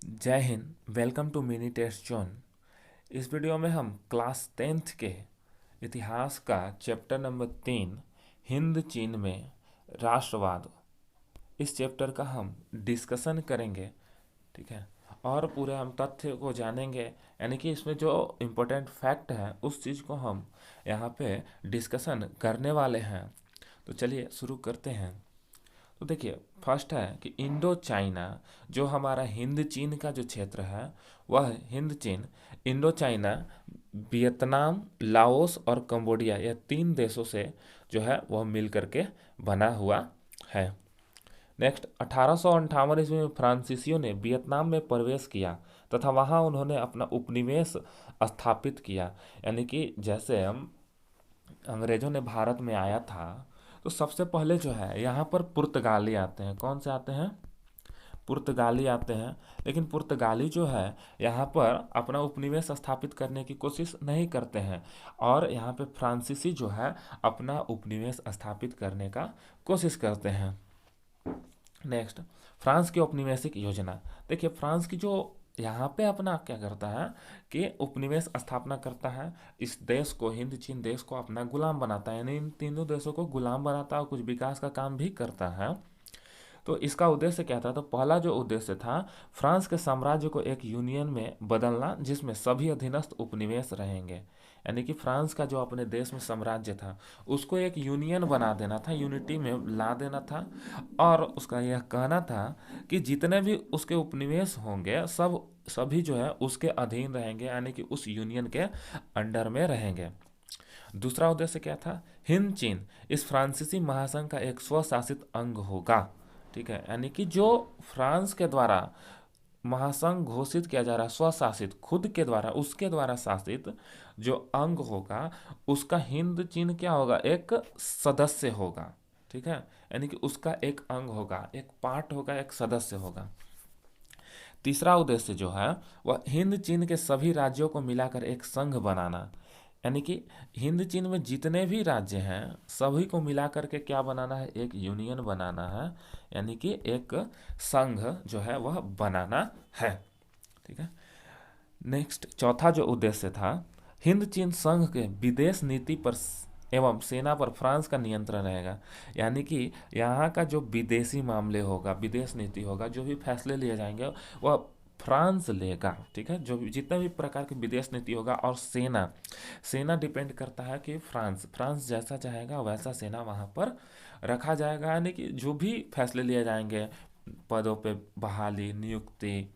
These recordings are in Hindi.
जय Hind. Welcome to mini test zone. इस वीडियो में हम क्लास 10th के इतिहास का चैप्टर नंबर 3 हिंद चीन में राष्ट्रवाद, इस चैप्टर का हम डिस्कशन करेंगे। ठीक है। और पूरे हम तथ्य को जानेंगे, यानी कि इसमें जो इम्पोर्टेंट फैक्ट है उस चीज़ को हम यहाँ पे डिस्कशन करने वाले हैं। तो चलिए शुरू करते हैं। तो देखिए, फर्स्ट है कि इंडो चाइना, जो हमारा हिंद चीन का जो क्षेत्र है वह हिंद चीन इंडो चाइना वियतनाम, लाओस और कंबोडिया, यह 3 देशों से जो है वह मिल करके बना हुआ है। नेक्स्ट, 1858 ईस्वी में फ्रांसीसियों ने वियतनाम में प्रवेश किया तथा वहां उन्होंने अपना उपनिवेश स्थापित किया। यानी कि जैसे हम अंग्रेजों ने भारत में आया था तो सबसे पहले जो है यहाँ पर पुर्तगाली आते हैं। कौन से आते हैं? पुर्तगाली आते हैं। लेकिन पुर्तगाली जो है यहाँ पर अपना उपनिवेश स्थापित करने की कोशिश नहीं करते हैं, और यहाँ पे फ्रांसीसी जो है अपना उपनिवेश स्थापित करने का कोशिश करते हैं। नेक्स्ट, फ्रांस की औपनिवेशिक योजना। देखिए, फ्रांस की जो यहाँ पे अपना क्या करता है कि उपनिवेश स्थापना करता है, इस देश को, हिंद चीन देश को अपना गुलाम बनाता है, यानी इन तीनों देशों को गुलाम बनाता है और कुछ विकास का काम भी करता है। तो इसका उद्देश्य क्या था? तो पहला जो उद्देश्य था, फ्रांस के साम्राज्य को एक यूनियन में बदलना जिसमें सभी अधीनस्थ उपनिवेश रहेंगे। यानी कि फ्रांस का जो अपने देश में साम्राज्य था उसको एक यूनियन बना देना था, यूनिटी में ला देना था। और उसका यह कहना था कि जितने भी उसके उपनिवेश होंगे सभी जो है उसके अधीन रहेंगे, यानी कि उस यूनियन के अंडर में रहेंगे। दूसरा उद्देश्य क्या था? हिंद चीन इस फ्रांसीसी महासंघ का एक स्वशासित अंग होगा। ठीक है, यानी कि जो फ्रांस के द्वारा महासंघ घोषित किया जा रहा है, स्वशासित, खुद के द्वारा, उसके द्वारा शासित जो अंग होगा उसका हिंद चीन क्या होगा? एक सदस्य होगा। ठीक है, यानी कि उसका एक अंग होगा, एक पार्ट होगा, एक सदस्य होगा। तीसरा उद्देश्य जो है वह हिंद चीन के सभी राज्यों को मिलाकर एक संघ बनाना। यानी कि हिंद चीन में जितने भी राज्य हैं सभी को मिलाकर के क्या बनाना है? एक यूनियन बनाना है, यानी कि एक संघ जो है वह बनाना है। ठीक है। नेक्स्ट, चौथा जो उद्देश्य था, हिंद चीन संघ के विदेश नीति पर एवं सेना पर फ्रांस का नियंत्रण रहेगा। यानी कि यहाँ का जो विदेशी मामले होगा, विदेश नीति होगा, जो भी फैसले लिए जाएंगे वह फ्रांस लेगा। ठीक है, जो भी जितना भी प्रकार की विदेश नीति होगा, और सेना सेना डिपेंड करता है कि फ्रांस जैसा चाहेगा वैसा सेना वहाँ पर रखा जाएगा। यानी कि जो भी फैसले लिए जाएंगे, पदों पे बहाली, नियुक्ति,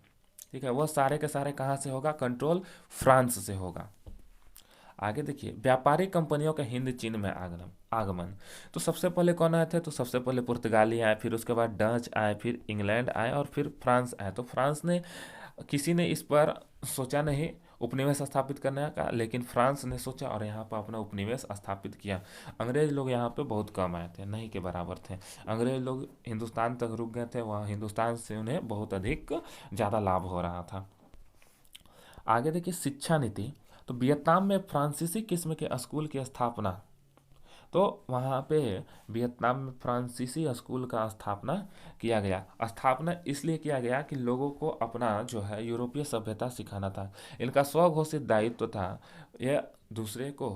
ठीक है, वह सारे के सारे कहाँ से होगा? कंट्रोल फ्रांस से होगा। आगे देखिए, व्यापारिक कंपनियों का हिंद चीन में आगमन आगमन तो सबसे पहले कौन आए थे? तो सबसे पहले पुर्तगाली आए, फिर उसके बाद डच आए, फिर इंग्लैंड आए और फिर फ्रांस आए। तो फ्रांस ने, किसी ने इस पर सोचा नहीं उपनिवेश स्थापित करने का, लेकिन फ्रांस ने सोचा और यहाँ पर अपना उपनिवेश स्थापित किया। अंग्रेज लोग यहाँ पे बहुत कम आए थे, नहीं के बराबर थे। अंग्रेज लोग हिंदुस्तान तक रुक गए थे, वहाँ हिंदुस्तान से उन्हें बहुत अधिक ज़्यादा लाभ हो रहा था। आगे देखिए, शिक्षा नीति। तो वियतनाम में फ्रांसीसी किस्म के स्कूल की स्थापना। तो वहाँ पे वियतनाम में फ्रांसीसी स्कूल का स्थापना किया गया। स्थापना इसलिए किया गया कि लोगों को अपना जो है यूरोपीय सभ्यता सिखाना था। इनका स्वघोषित दायित्व था, यह दूसरे को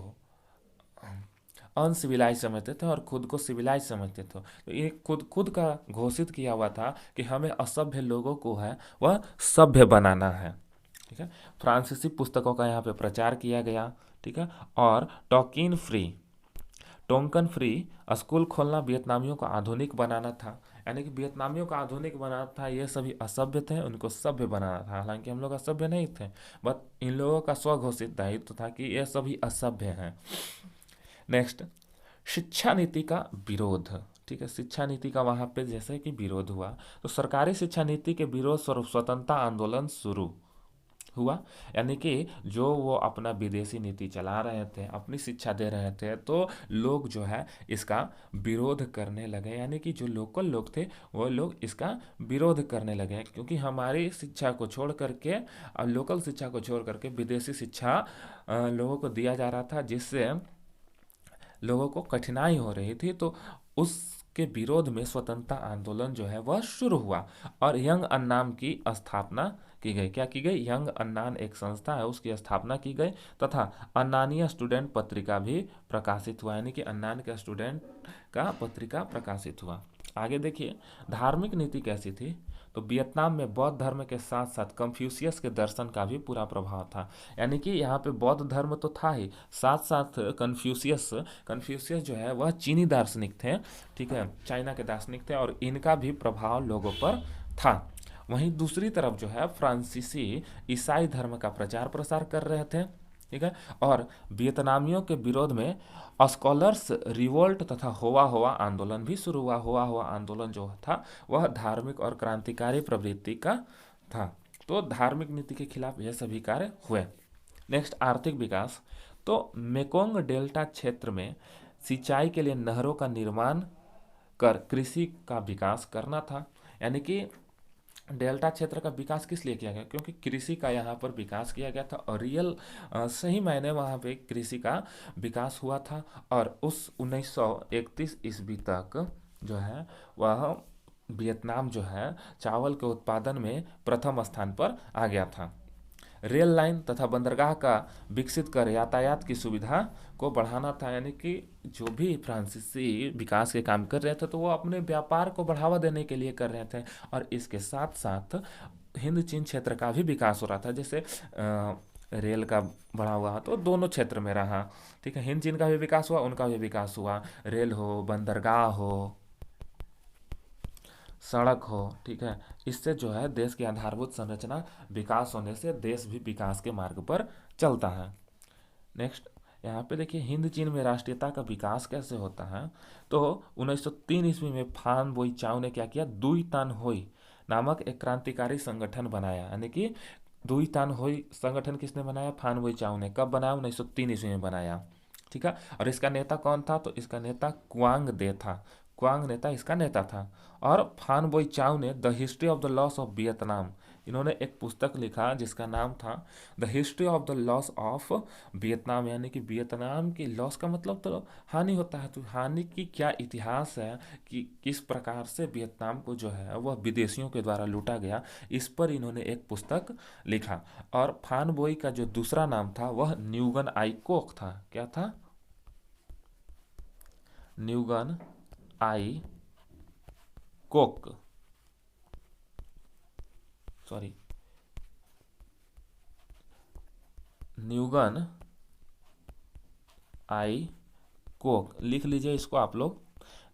अनसिविलाइज समझते थे और खुद को सिविलाइज समझते थे। तो ये खुद खुद का घोषित किया हुआ था कि हमें असभ्य लोगों को है वह सभ्य बनाना है। ठीक है, फ्रांसीसी पुस्तकों का यहाँ पे प्रचार किया गया। ठीक है, और टोंकन फ्री स्कूल खोलना वियतनामियों को आधुनिक बनाना था। यानी कि वियतनामियों को आधुनिक बनाना था, ये सभी असभ्य थे, उनको सभ्य बनाना था। हालांकि हम लोग असभ्य नहीं थे, बट इन लोगों का स्वघोषित दायित्व था कि ये सभी असभ्य हैं। नेक्स्ट, शिक्षा नीति का विरोध। ठीक है, शिक्षा नीति का वहाँ पे जैसे कि विरोध हुआ, तो सरकारी शिक्षा नीति के विरोध स्वरूप स्वतंत्रता आंदोलन शुरू हुआ। यानी कि जो वो अपना विदेशी नीति चला रहे थे, अपनी शिक्षा दे रहे थे, तो लोग जो है इसका विरोध करने लगे। यानी कि जो लोकल लोग थे वो लोग इसका विरोध करने लगे, क्योंकि हमारी शिक्षा को छोड़ करके और लोकल शिक्षा को छोड़ करके विदेशी शिक्षा लोगों को दिया जा रहा था, जिससे लोगों को कठिनाई हो रही थी। तो उस के विरोध में स्वतंत्रता आंदोलन जो है वह शुरू हुआ और यंग अन्नान की स्थापना की गई। क्या की गई? यंग अन्नान एक संस्था है, उसकी स्थापना की गई तथा अन्नानीय स्टूडेंट पत्रिका भी प्रकाशित हुआ, यानी कि अन्नान के स्टूडेंट का पत्रिका प्रकाशित हुआ। आगे देखिए, धार्मिक नीति कैसी थी? तो वियतनाम में बौद्ध धर्म के साथ साथ कन्फ्यूशियस के दर्शन का भी पूरा प्रभाव था, यानी कि यहाँ पे बौद्ध धर्म तो था ही, साथ साथ कन्फ्यूशियस जो है वह चीनी दार्शनिक थे, ठीक है, चाइना के दार्शनिक थे और इनका भी प्रभाव लोगों पर था। वहीं दूसरी तरफ जो है फ्रांसीसी ईसाई धर्म का प्रचार प्रसार कर रहे थे, ठीक है, और वियतनामियों के विरोध में स्कॉलर्स रिवोल्ट तथा होवा होवा आंदोलन भी शुरू हुआ। होवा होवा आंदोलन जो था वह धार्मिक और क्रांतिकारी प्रवृत्ति का था। तो धार्मिक नीति के खिलाफ यह सभी कार्य हुए। नेक्स्ट, आर्थिक विकास। तो मेकोंग डेल्टा क्षेत्र में सिंचाई के लिए नहरों का निर्माण कर कृषि का विकास करना था, यानी कि डेल्टा क्षेत्र का विकास किस लिए किया गया? क्योंकि कृषि का यहाँ पर विकास किया गया था और सही मायने वहाँ पे कृषि का विकास हुआ था। और उस 1931 ईस्वी तक जो है वह वियतनाम जो है चावल के उत्पादन में प्रथम स्थान पर आ गया था। रेल लाइन तथा बंदरगाह का विकसित कर यातायात की सुविधा को बढ़ाना था, यानी कि जो भी फ्रांसीसी विकास के काम कर रहे थे तो वो अपने व्यापार को बढ़ावा देने के लिए कर रहे थे और इसके साथ साथ हिंद चीन क्षेत्र का भी विकास हो रहा था। जैसे रेल का बढ़ा हुआ तो दोनों क्षेत्र में रहा, ठीक है, हिंद चीन का भी विकास हुआ, उनका भी विकास हुआ, रेल हो, बंदरगाह हो, सड़क हो, ठीक है, इससे जो है देश की आधारभूत संरचना विकास होने से देश भी विकास के मार्ग पर चलता है। नेक्स्ट, यहाँ पे देखिए हिंद चीन में राष्ट्रीयता का विकास कैसे होता है। तो 1903 ईस्वी में फान बोई चाओ ने क्या किया? दुई तान होई नामक एक क्रांतिकारी संगठन बनाया, यानी कि दुई तान होई संगठन किसने बनाया? फान बोई चाओ ने। कब बनाया? 1903 ईस्वी में बनाया, ठीक है। और इसका नेता कौन था? तो इसका नेता क्वांग दे था। क्वांग नेता इसका नेता था। और फान बोई चाओ ने the history of the loss of Vietnam, इन्होंने एक पुस्तक लिखा जिसका नाम था the history of the loss of Vietnam, यानी कि वियतनाम की लॉस का मतलब तो हानि होता है, तो हानि की क्या इतिहास है कि किस प्रकार से वियतनाम को जो है वह विदेशियों के द्वारा लूटा गया, इस पर इन्होंने एक पुस्तक लिखा। और फान बोई का जो दूसरा नाम था वह न्यूगन आई कोक था। क्या था? न्यूगन आई कोक, सॉरी, न्यूगन आई कोक, लिख लीजिए इसको आप लोग,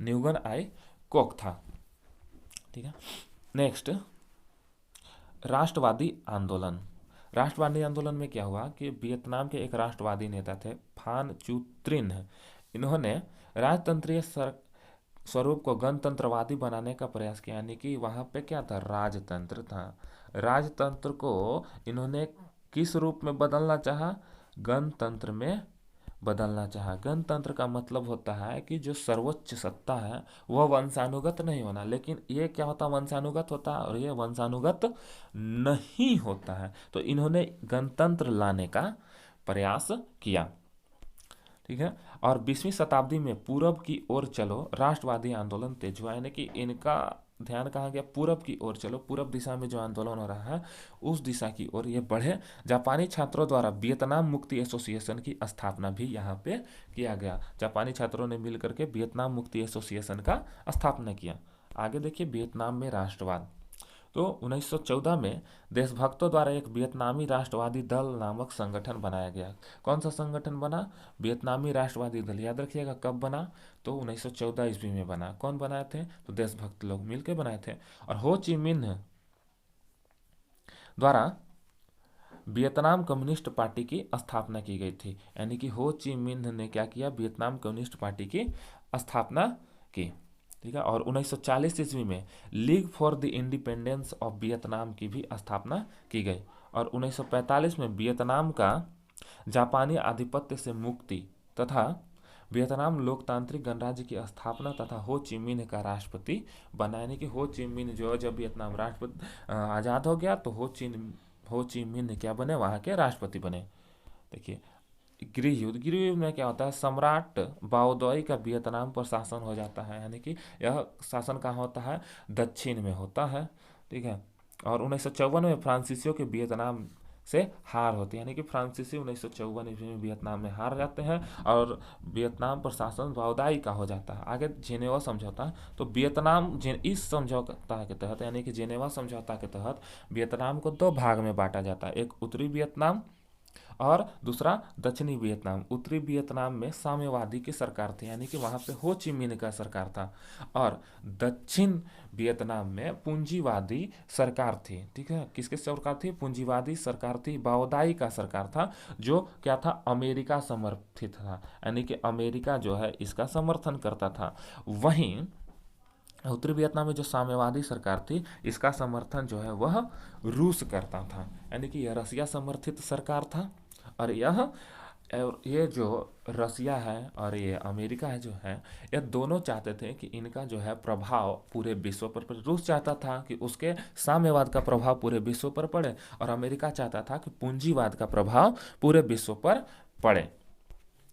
न्यूगन आई कोक था, ठीक है। नेक्स्ट, राष्ट्रवादी आंदोलन। राष्ट्रवादी आंदोलन में क्या हुआ कि वियतनाम के एक राष्ट्रवादी नेता थे फान चू त्रिन, इन्होंने राजतंत्रीय स्वरूप को गणतंत्रवादी बनाने का प्रयास किया, यानी कि वहाँ पे क्या था? राजतंत्र था। राजतंत्र को इन्होंने किस रूप में बदलना चाहा? गणतंत्र में बदलना चाहा। गणतंत्र का मतलब होता है कि जो सर्वोच्च सत्ता है वह वंशानुगत नहीं होना, लेकिन ये क्या होता? वंशानुगत होता है और ये वंशानुगत नहीं होता है। तो इन्होंने गणतंत्र लाने का प्रयास किया, ठीक है। और 20वीं शताब्दी में पूरब की ओर चलो राष्ट्रवादी आंदोलन तेज हुआ, यानी कि इनका ध्यान कहाँ गया? पूरब की ओर चलो, पूरब दिशा में जो आंदोलन हो रहा है उस दिशा की ओर ये बढ़े। जापानी छात्रों द्वारा वियतनाम मुक्ति एसोसिएशन की स्थापना भी यहाँ पे किया गया। जापानी छात्रों ने मिलकर के वियतनाम मुक्ति एसोसिएशन का स्थापना किया। आगे देखिए, वियतनाम में राष्ट्रवाद। तो 1914 में देशभक्तों द्वारा एक वियतनामी राष्ट्रवादी दल नामक संगठन बनाया गया। कौन सा संगठन बना? वियतनामी राष्ट्रवादी दल। याद रखिएगा कब बना? तो 1914 ईस्वी में बना। कौन बनाए थे? तो देशभक्त लोग मिलकर बनाए थे। और हो ची मिन्ह द्वारा वियतनाम कम्युनिस्ट पार्टी की स्थापना की गई थी, यानी कि हो ची मिन्ह ने क्या किया? वियतनाम कम्युनिस्ट पार्टी की स्थापना की, ठीक है। और 1940 ईस्वी में league for the independence of Vietnam की भी स्थापना की गई। और 1945 में वियतनाम का जापानी आधिपत्य से मुक्ति तथा वियतनाम लोकतांत्रिक गणराज्य की स्थापना तथा हो ची मिन्ह का राष्ट्रपति बना, यानी कि हो ची मिन्ह जो जब वियतनाम राष्ट्रपति आज़ाद हो गया तो हो ची मिन्ह क्या बने? वहाँ के राष्ट्रपति बने। देखिए गृह युद्ध में क्या होता है, सम्राट बाओदोई का वियतनाम पर शासन हो जाता है, यानी कि यह शासन कहाँ होता है, दक्षिण में होता है। ठीक है। और 1954 में फ्रांसीसियों के वियतनाम से हार होती है, यानी कि फ्रांसीसी 1954 ईस्वी में वियतनाम में हार जाते हैं और वियतनाम पर शासन बाओदाई का हो जाता है। आगे जेनेवा समझौता, तो वियतनाम इस समझौता के तहत, यानी कि जेनेवा समझौता के तहत वियतनाम को दो भाग में बांटा जाता है, एक उत्तरी वियतनाम और दूसरा दक्षिणी वियतनाम। उत्तरी वियतनाम में साम्यवादी की सरकार थी, यानी कि वहाँ पे हो ची मिन्ह का सरकार था, और दक्षिण वियतनाम में पूंजीवादी सरकार थी। ठीक है, किसकी सरकार थी, पूंजीवादी सरकार थी, बाओदाई का सरकार था, जो क्या था, अमेरिका समर्थित था, यानी कि अमेरिका जो है इसका समर्थन करता था। वहीं उत्तरी वियतनाम में जो साम्यवादी सरकार थी, इसका समर्थन जो है वह रूस करता था, यानी कि यह रसिया समर्थित सरकार था। और ये जो रसिया है और ये अमेरिका है जो है, ये दोनों चाहते थे कि इनका जो है प्रभाव पूरे विश्व पर पड़े। रूस चाहता था कि उसके साम्यवाद का प्रभाव पूरे विश्व पर पड़े, और अमेरिका चाहता था कि पूंजीवाद का प्रभाव पूरे विश्व पर पड़े।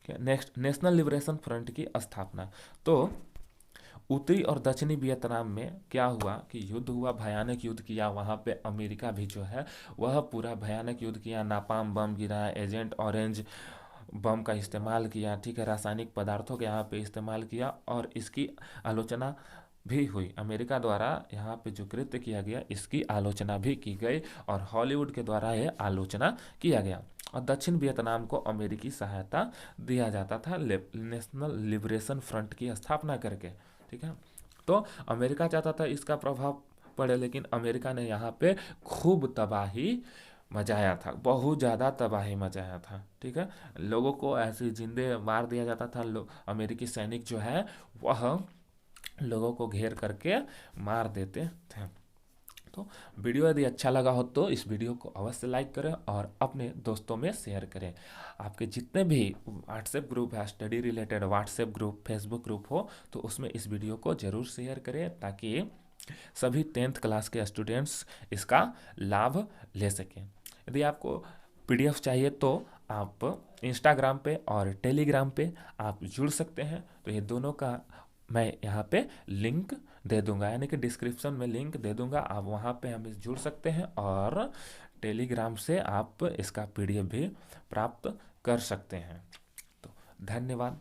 नेक्स्ट, नेशनल लिबरेशन फ्रंट की स्थापना। तो उत्तरी और दक्षिणी वियतनाम में क्या हुआ कि युद्ध हुआ, भयानक युद्ध किया। वहाँ पे अमेरिका भी जो है वह पूरा भयानक युद्ध किया, नापाम बम गिराया, एजेंट ऑरेंज बम का इस्तेमाल किया। ठीक है, रासायनिक पदार्थों का यहाँ पे इस्तेमाल किया, और इसकी आलोचना भी हुई। अमेरिका द्वारा यहाँ पे जो कृत्य किया गया इसकी आलोचना भी की गई, और हॉलीवुड के द्वारा यह आलोचना किया गया। और दक्षिण वियतनाम को अमेरिकी सहायता दिया जाता था नेशनल लिबरेशन फ्रंट की स्थापना करके। ठीक है, तो अमेरिका चाहता था इसका प्रभाव पड़े, लेकिन अमेरिका ने यहाँ पे खूब तबाही मचाया था, बहुत ज़्यादा तबाही मचाया था। ठीक है, लोगों को ऐसे जिंदे मार दिया जाता था। अमेरिकी सैनिक जो है वह लोगों को घेर करके मार देते थे। तो वीडियो यदि अच्छा लगा हो तो इस वीडियो को अवश्य लाइक करें और अपने दोस्तों में शेयर करें। आपके जितने भी व्हाट्सएप ग्रुप है, study related WhatsApp group, Facebook group हो, तो उसमें इस वीडियो को ज़रूर शेयर करें, ताकि सभी 10th क्लास के स्टूडेंट्स इसका लाभ ले सकें। यदि आपको PDF चाहिए तो आप इंस्टाग्राम पे और टेलीग्राम पे आप जुड़ सकते हैं। तो ये दोनों का मैं यहाँ पे लिंक दे दूंगा, यानी कि डिस्क्रिप्शन में लिंक दे दूंगा, आप वहाँ पे हमें जुड़ सकते हैं, और टेलीग्राम से आप इसका PDF भी प्राप्त कर सकते हैं। तो धन्यवाद।